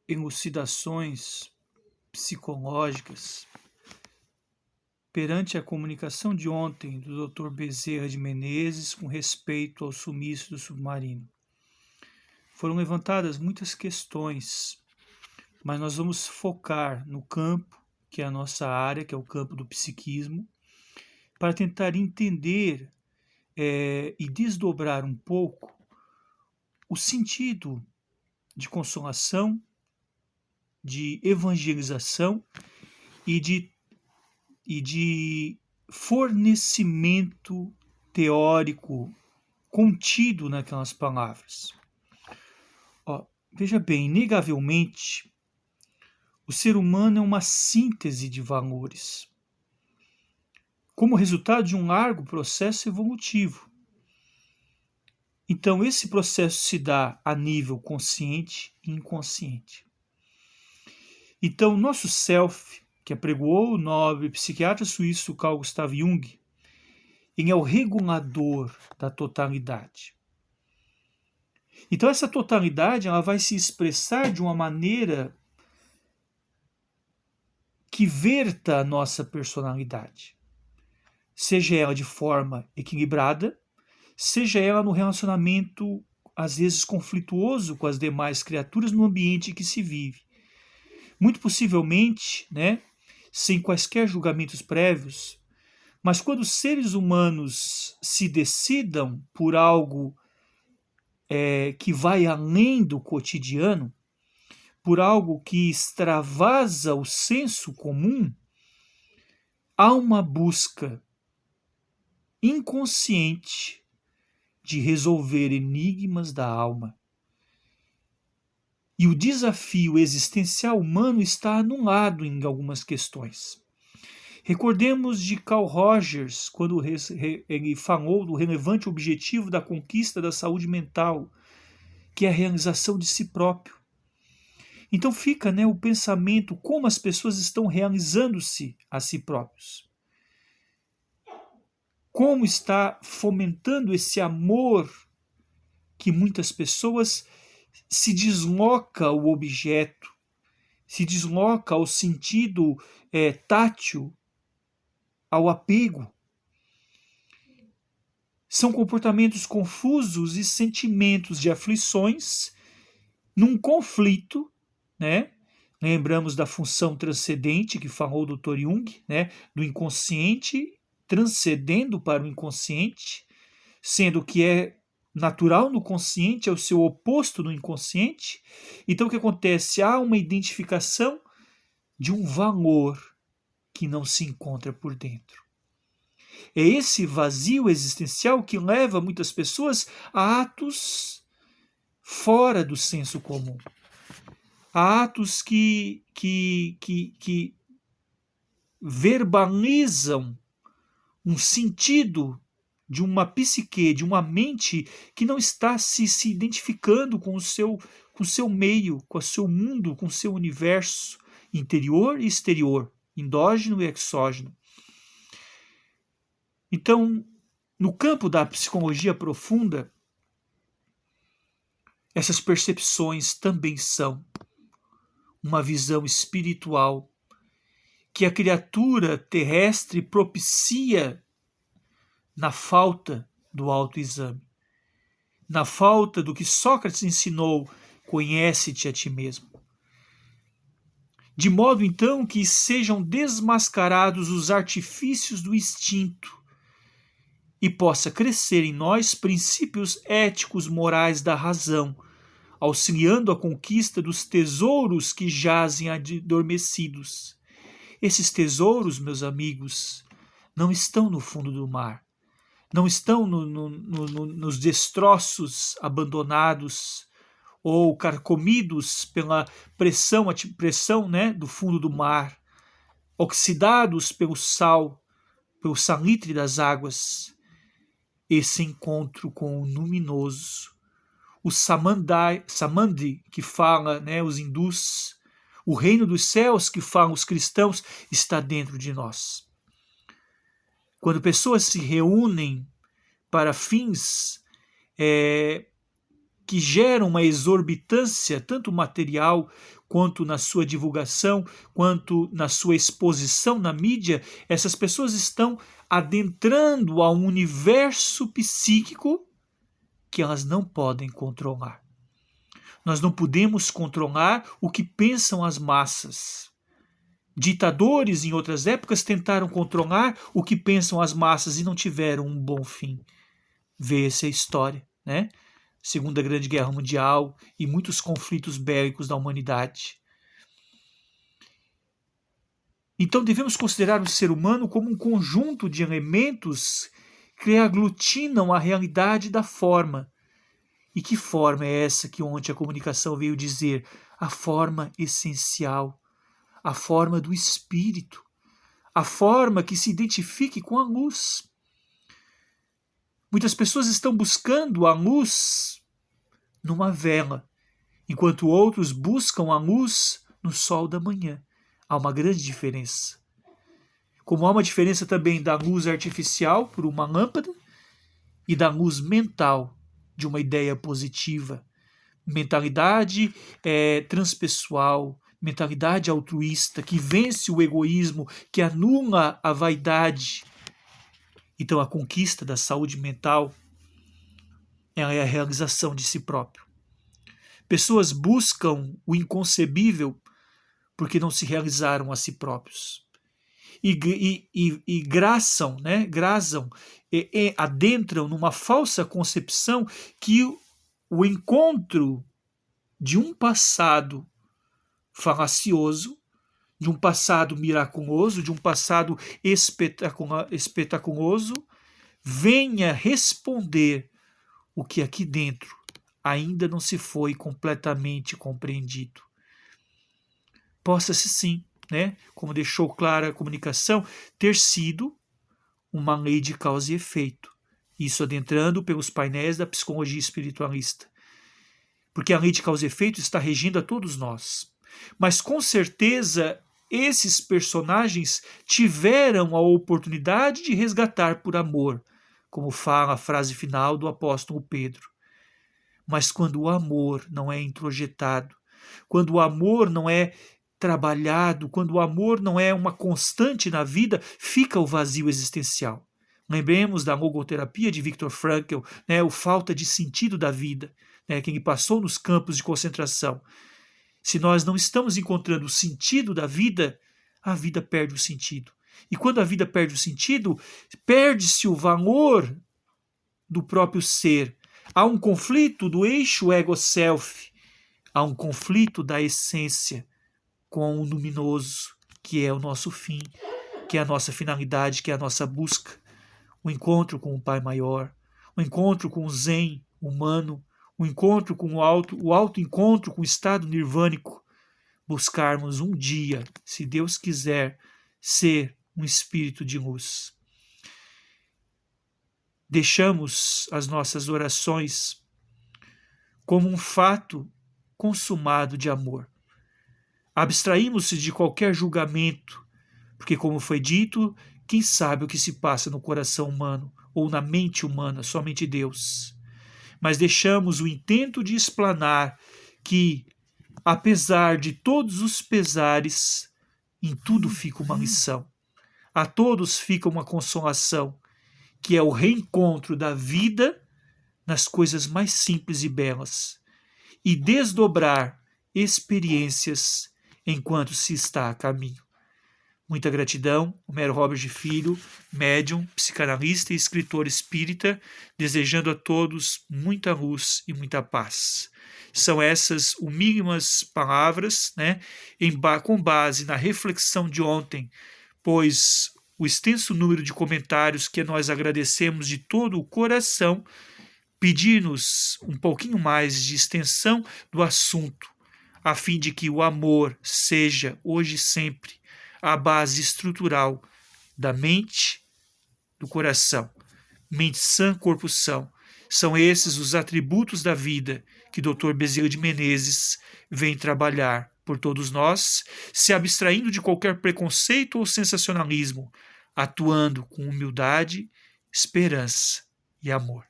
elucidações psicológicas perante a comunicação de ontem do Dr. Bezerra de Menezes com respeito ao sumiço do submarino. Foram levantadas muitas questões, mas nós vamos focar no campo, que é a nossa área, que é o campo do psiquismo, para tentar entender e desdobrar um pouco o sentido de consolação, de evangelização e de fornecimento teórico contido naquelas palavras. Veja bem, inegavelmente, o ser humano é uma síntese de valores, como resultado de um largo processo evolutivo. Então, esse processo se dá a nível consciente e inconsciente. Então, nosso self, que apregoou o nobre psiquiatra suíço Carl Gustav Jung, ele é o regulador da totalidade. Então, essa totalidade ela vai se expressar de uma maneira que verta a nossa personalidade, seja ela de forma equilibrada, seja ela no relacionamento, às vezes conflituoso com as demais criaturas no ambiente em que se vive. Muito possivelmente, sem quaisquer julgamentos prévios, mas quando os seres humanos se decidam por algo que vai além do cotidiano, por algo que extravasa o senso comum, há uma busca inconsciente de resolver enigmas da alma. E o desafio existencial humano está anulado em algumas questões. Recordemos de Carl Rogers, quando ele falou do relevante objetivo da conquista da saúde mental, que é a realização de si próprio. Então fica o pensamento como as pessoas estão realizando-se a si próprios. Como está fomentando esse amor que muitas pessoas se desloca o objeto, se desloca ao sentido tátil, ao apego. São comportamentos confusos e sentimentos de aflições num conflito, Lembramos da função transcendente que falou o Dr. Jung, do inconsciente transcendendo para o inconsciente, sendo que é natural no consciente é o seu oposto no inconsciente. Então o que acontece? Há uma identificação de um valor que não se encontra por dentro. É esse vazio existencial que leva muitas pessoas a atos fora do senso comum, a atos que verbalizam um sentido de uma psique, de uma mente que não está se identificando com o seu meio, com o seu mundo, com o seu universo interior e exterior, endógeno e exógeno. Então, no campo da psicologia profunda, essas percepções também são uma visão espiritual que a criatura terrestre propicia na falta do autoexame, na falta do que Sócrates ensinou, conhece-te a ti mesmo. De modo, então, que sejam desmascarados os artifícios do instinto e possa crescer em nós princípios éticos morais da razão, auxiliando a conquista dos tesouros que jazem adormecidos. Esses tesouros, meus amigos, não estão no fundo do mar, não estão nos destroços abandonados ou carcomidos pela pressão do fundo do mar, oxidados pelo sal, pelo salitre das águas. Esse encontro com o luminoso, o Samandhi, que fala os hindus, o reino dos céus, que falam os cristãos, está dentro de nós. Quando pessoas se reúnem para fins que geram uma exorbitância, tanto material, quanto na sua divulgação, quanto na sua exposição na mídia, essas pessoas estão adentrando a um universo psíquico que elas não podem controlar. Nós não podemos controlar o que pensam as massas. Ditadores, em outras épocas, tentaram controlar o que pensam as massas e não tiveram um bom fim. Vê-se a história, né? Segunda Grande Guerra Mundial e muitos conflitos bélicos da humanidade. Então devemos considerar o ser humano como um conjunto de elementos que aglutinam a realidade da forma. E que forma é essa que ontem a comunicação veio dizer? A forma essencial, a forma do espírito, a forma que se identifique com a luz. Muitas pessoas estão buscando a luz numa vela, enquanto outros buscam a luz no sol da manhã. Há uma grande diferença. Como há uma diferença também da luz artificial por uma lâmpada e da luz mental de uma ideia positiva. Mentalidade transpessoal, mentalidade altruísta, que vence o egoísmo, que anula a vaidade. Então a conquista da saúde mental ela é a realização de si próprio. Pessoas buscam o inconcebível porque não se realizaram a si próprios. E graçam, adentram numa falsa concepção que o encontro de um passado falacioso, de um passado miraculoso, de um passado espetaculoso, venha responder o que aqui dentro ainda não se foi completamente compreendido. Possa-se sim, como deixou clara a comunicação, ter sido uma lei de causa e efeito. Isso adentrando pelos painéis da psicologia espiritualista. Porque a lei de causa e efeito está regindo a todos nós. Mas com certeza esses personagens tiveram a oportunidade de resgatar por amor, como fala a frase final do apóstolo Pedro. Mas quando o amor não é introjetado, quando o amor não é trabalhado, quando o amor não é uma constante na vida, fica o vazio existencial. Lembremos da logoterapia de Viktor Frankl, o falta de sentido da vida, que ele passou nos campos de concentração. Se nós não estamos encontrando o sentido da vida, a vida perde o sentido. E quando a vida perde o sentido, perde-se o valor do próprio ser. Há um conflito do eixo ego-self, há um conflito da essência com o luminoso, que é o nosso fim, que é a nossa finalidade, que é a nossa busca. O encontro com o Pai Maior, o encontro com o Zen humano, o encontro com o auto-encontro com o estado nirvânico. Buscarmos um dia, se Deus quiser, ser um espírito de luz. Deixamos as nossas orações como um fato consumado de amor. Abstraímos-se de qualquer julgamento, porque, como foi dito, quem sabe o que se passa no coração humano ou na mente humana? Somente Deus. Mas deixamos o intento de explanar que, apesar de todos os pesares, em tudo fica uma lição. A todos fica uma consolação, que é o reencontro da vida nas coisas mais simples e belas, e desdobrar experiências enquanto se está a caminho. Muita gratidão, Homero Robert Filho, médium, psicanalista e escritor espírita, desejando a todos muita luz e muita paz. São essas humílimas palavras, com base na reflexão de ontem, pois o extenso número de comentários que nós agradecemos de todo o coração, pedir-nos um pouquinho mais de extensão do assunto, a fim de que o amor seja, hoje e sempre, a base estrutural da mente, do coração. Mente sã, corpo são. São esses os atributos da vida que Dr. Bezerra de Menezes vem trabalhar por todos nós, se abstraindo de qualquer preconceito ou sensacionalismo, atuando com humildade, esperança e amor.